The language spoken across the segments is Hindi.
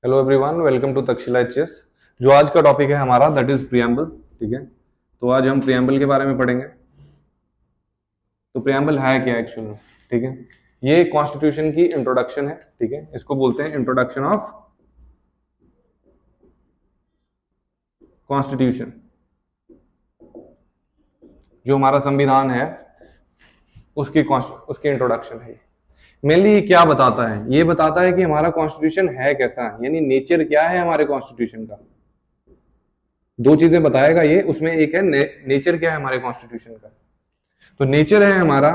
Hello everyone, welcome to Takshashila HS. जो आज का टॉपिक है हमारा दैट इज प्रियम्बल। ठीक है, तो आज हम प्रियम्बल के बारे में पढ़ेंगे। तो प्रियम्बल है क्या एक्चुअल में? ठीक है, ये कॉन्स्टिट्यूशन की इंट्रोडक्शन है। ठीक है, इसको बोलते हैं इंट्रोडक्शन ऑफ कॉन्स्टिट्यूशन। जो हमारा संविधान है उसकी इंट्रोडक्शन है। मेनली ये क्या बताता है? ये बताता है कि हमारा कॉन्स्टिट्यूशन है कैसा, यानी नेचर क्या है हमारे कॉन्स्टिट्यूशन का। दो चीजें बताएगा ये, उसमें एक है नेचर क्या है हमारे कॉन्स्टिट्यूशन का। तो नेचर है हमारा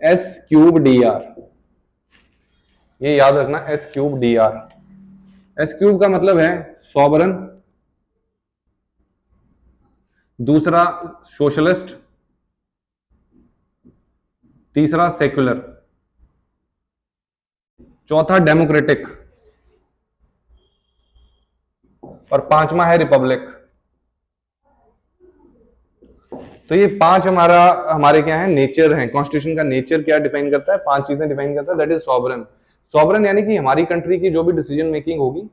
S³ dr। ये याद रखना, S³ dr। S³ का मतलब है सॉवरन, दूसरा सोशलिस्ट, तीसरा सेक्युलर, चौथा डेमोक्रेटिक और पांचवा है रिपब्लिक। तो ये पांच हमारे क्या है, नेचर है। कॉन्स्टिट्यूशन का नेचर क्या डिफाइन करता है? पांच चीजें डिफाइन करता है, दैट इज सॉवरन। सॉवरन यानी कि हमारी कंट्री की जो भी डिसीजन मेकिंग होगी,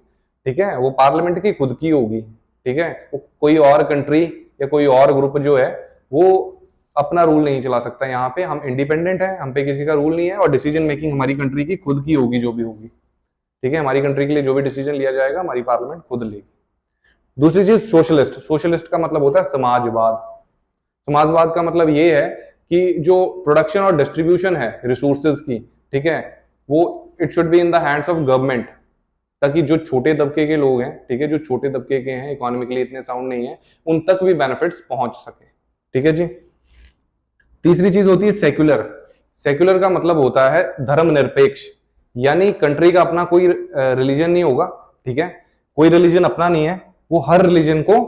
ठीक है, वो पार्लियामेंट की खुद की होगी। ठीक है, वो कोई और कंट्री या कोई और ग्रुप जो है वो अपना रूल नहीं चला सकता। यहाँ पे हम इंडिपेंडेंट है, हम पे किसी का रूल नहीं है, और डिसीजन मेकिंग हमारी कंट्री की खुद की होगी जो भी होगी। ठीक है, हमारी कंट्री के लिए जो भी डिसीजन लिया जाएगा हमारी पार्लियामेंट खुद लेगी। दूसरी चीज सोशलिस्ट। सोशलिस्ट का मतलब होता है समाजवाद। समाजवाद का मतलब ये है कि जो प्रोडक्शन और डिस्ट्रीब्यूशन है रिसोर्सेज की, ठीक है, वो it should be in the hands of government, ताकि जो छोटे तबके के लोग हैं, ठीक है, जो छोटे तबके के हैं, इकोनॉमिकली इतने साउंड नहीं है, उन तक भी बेनिफिट्स पहुंच सके। ठीक है जी। तीसरी चीज होती है सेक्युलर। सेक्युलर का मतलब होता है धर्मनिरपेक्ष, यानी कंट्री का अपना कोई रिलीजन नहीं होगा। ठीक है, कोई रिलीजन अपना नहीं है, वो हर रिलीजन को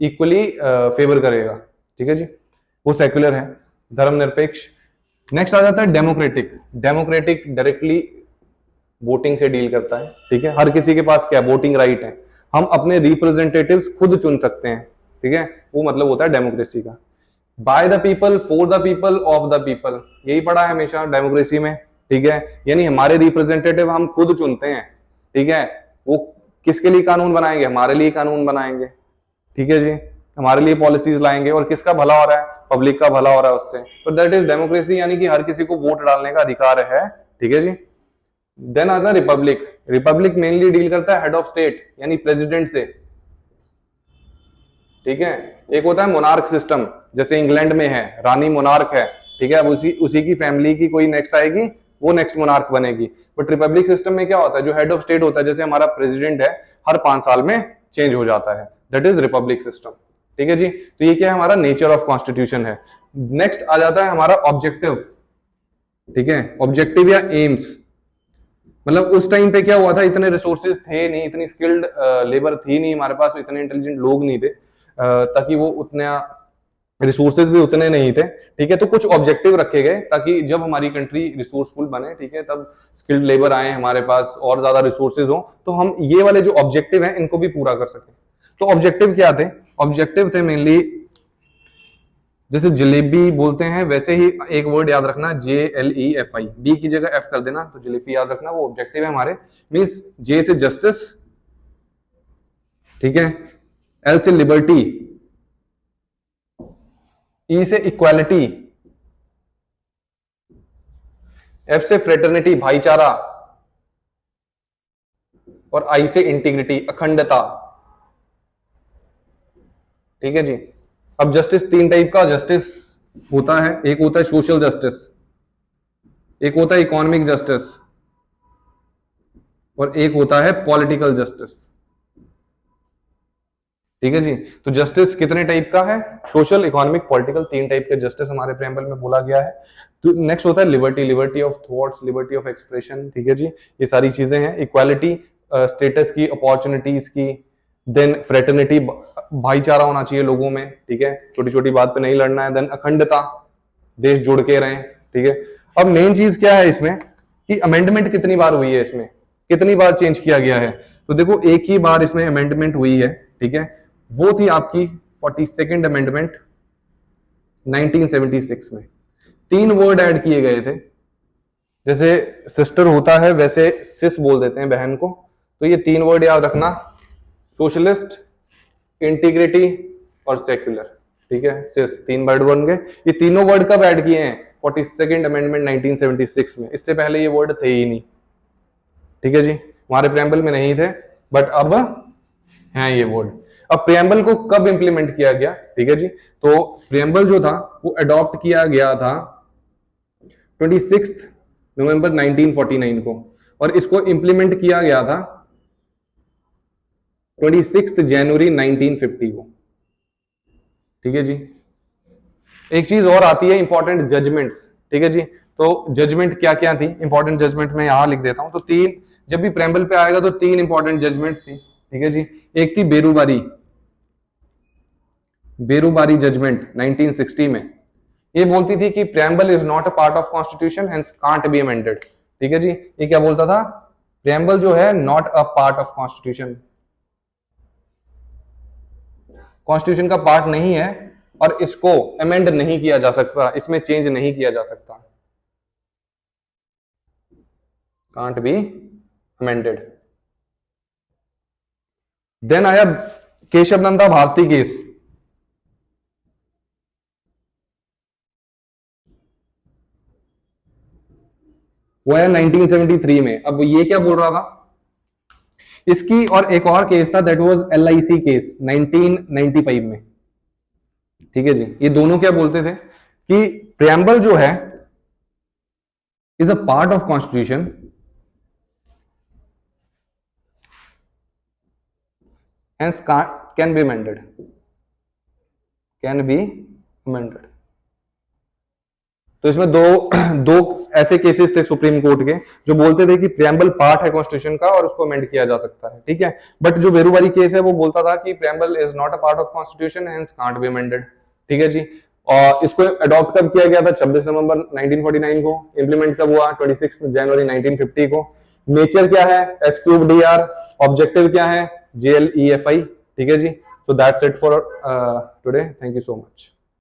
इक्वली फेवर करेगा। ठीक है जी, वो सेक्युलर है, धर्मनिरपेक्ष। नेक्स्ट आ जाता है डेमोक्रेटिक। डेमोक्रेटिक डायरेक्टली वोटिंग से डील करता है। ठीक है, हर किसी के पास क्या वोटिंग राइट है, हम अपने रिप्रेजेंटेटिव्स खुद चुन सकते हैं। ठीक है, वो मतलब होता है डेमोक्रेसी का। By the people, for the people, of the people, यही पढ़ा है हमेशा डेमोक्रेसी में। ठीक है, यानी हमारे रिप्रेजेंटेटिव हम खुद चुनते हैं। ठीक है, वो किसके लिए कानून बनाएंगे? हमारे लिए कानून बनाएंगे। ठीक है जी, हमारे लिए पॉलिसीज लाएंगे, और किसका भला हो रहा है? पब्लिक का भला हो रहा है उससे। तो दैट इज डेमोक्रेसी, यानी कि हर किसी को वोट डालने का अधिकार है। ठीक है जी। देन आता है रिपब्लिक। रिपब्लिक मेनली डील करता है हेड ऑफ स्टेट यानी प्रेसिडेंट से। ठीक है, एक होता है मोनार्क सिस्टम, जैसे इंग्लैंड में है, रानी मोनार्क है। ठीक है, अब उसी उसी की फैमिली की कोई नेक्स्ट आएगी, वो नेक्स्ट मोनार्क बनेगी। बट रिपब्लिक सिस्टम में क्या होता है, जो हेड ऑफ स्टेट होता है, जैसे हमारा प्रेसिडेंट है, हर 5 साल में चेंज हो जाता है। That is Republic system. ठीक है जी, तो ये क्या है, हमारा नेचर ऑफ कॉन्स्टिट्यूशन है। नेक्स्ट आ जाता है हमारा ऑब्जेक्टिव। ठीक है, ऑब्जेक्टिव या एम्स, मतलब उस टाइम पे क्या हुआ था, इतने रिसोर्सेज थे नहीं, इतनी स्किल्ड लेबर थी नहीं हमारे पास, इतने इंटेलिजेंट लोग नहीं थे, ताकि वो उतना रिसोर्सेज भी उतने नहीं थे। ठीक है, तो कुछ ऑब्जेक्टिव रखे गए ताकि जब हमारी कंट्री रिसोर्सफुल बने, ठीक है, तब स्किल्ड लेबर आए हमारे पास और ज्यादा रिसोर्सेज हो, तो हम ये वाले जो ऑब्जेक्टिव हैं इनको भी पूरा कर सके। तो ऑब्जेक्टिव क्या थे? ऑब्जेक्टिव थे मेनली, जैसे जलेबी बोलते हैं वैसे ही एक वर्ड याद रखना, JLEFI, डी की जगह एफ कर देना, तो जलेबी याद रखना, वो ऑब्जेक्टिव है हमारे। मीन्स जे से जस्टिस, ठीक है, एल से लिबर्टी, ई से इक्वालिटी, एफ से फ्रेटर्निटी भाईचारा, और आई से इंटीग्रिटी अखंडता। ठीक है जी। अब जस्टिस तीन टाइप का जस्टिस होता है, एक होता है सोशल जस्टिस, एक होता है इकोनॉमिक जस्टिस, और एक होता है पॉलिटिकल जस्टिस। ठीक है जी, तो जस्टिस कितने टाइप का है? सोशल, इकोनॉमिक, पॉलिटिकल, तीन टाइप के जस्टिस हमारे प्रेम्बल में बोला गया है। तो नेक्स्ट होता है liberty, liberty of thoughts, liberty of expression. ठीक है जी, ये सारी चीजें हैं। इक्वालिटी स्टेटस की, अपॉर्चुनिटीज की। देन फ्रेटर्निटी, भाईचारा होना चाहिए लोगों में। ठीक है, छोटी छोटी बात पे नहीं लड़ना है। देन अखंडता, देश जुड़ के रहें। ठीक है, अब मेन चीज क्या है इसमें कि अमेंडमेंट कितनी बार हुई है, इसमें कितनी बार चेंज किया गया है? तो देखो, एक ही बार इसमें अमेंडमेंट हुई है। ठीक है, वो थी आपकी 42nd अमेंडमेंट 1976 में। 3 वर्ड ऐड किए गए थे, जैसे सिस्टर होता है वैसे सिस बोल देते हैं बहन को, तो ये 3 वर्ड याद रखना, सोशलिस्ट, इंटीग्रिटी और सेक्युलर। ठीक है, सिर्फ 3 वर्ड बन गए। ये तीनों वर्ड कब ऐड किए हैं? 42nd अमेंडमेंट 1976 में। इससे पहले ये वर्ड थे ही नहीं। ठीक है जी, हमारे प्रेम्बल में नहीं थे, बट अब हैं ये वर्ड। अब प्रेम्बल को कब इंप्लीमेंट किया गया? ठीक है जी, तो प्रेम्बल जो था वो अडॉप्ट किया गया था 26 नवंबर 1949 को, और इसको इंप्लीमेंट किया गया था 26 जनवरी 1950 को। ठीक है जी, एक चीज और आती है, इंपॉर्टेंट जजमेंट्स। ठीक है जी, तो जजमेंट क्या क्या थी, इंपॉर्टेंट जजमेंट मैं यहां लिख देता हूं। तो 3, जब भी प्रेम्बल पे आएगा तो 3 इंपॉर्टेंट जजमेंट्स थी। ठीक है जी, एक थी बेरूबारी, बेरूबारी जजमेंट 1960 में। ये बोलती थी कि preamble is not a part of constitution hence can't be amended. ठीक है जी, ये क्या बोलता था? प्रेम्बल जो है not a part of constitution, constitution का पार्ट नहीं है और इसको अमेंड नहीं किया जा सकता, इसमें चेंज नहीं किया जा सकता, कांट बी अमेंडेड। देन आया केशव नंदा भारती केस। वो है 1973 में। अब ये क्या बोल रहा था? इसकी और एक और केस था, दैट वाज LIC केस 1995 में। ठीक है जी, ये दोनों क्या बोलते थे कि प्रियम्बल जो है is a part of constitution hence can be amended, can be amended। तो इसमें दो ऐसे केसेस थे सुप्रीम कोर्ट के जो बोलते थे कि प्रियम्बल पार्ट है कॉन्स्टिट्यूशन का और उसको अमेंड किया जा सकता है। ठीक है, बट जो बेरूबारी केस है वो बोलता था कि preamble is not a part of constitution hence can't be amended. ठीक है जी, और इसको अडॉप्ट कब किया गया था? 26 नवंबर 1949 को। इंप्लीमेंट कब हुआ? 26 जनवरी 1950 को। नेचर क्या है? S3DR। ऑब्जेक्टिव क्या है? JLEFI। ठीक है जी, so that's it for today, thank you so much।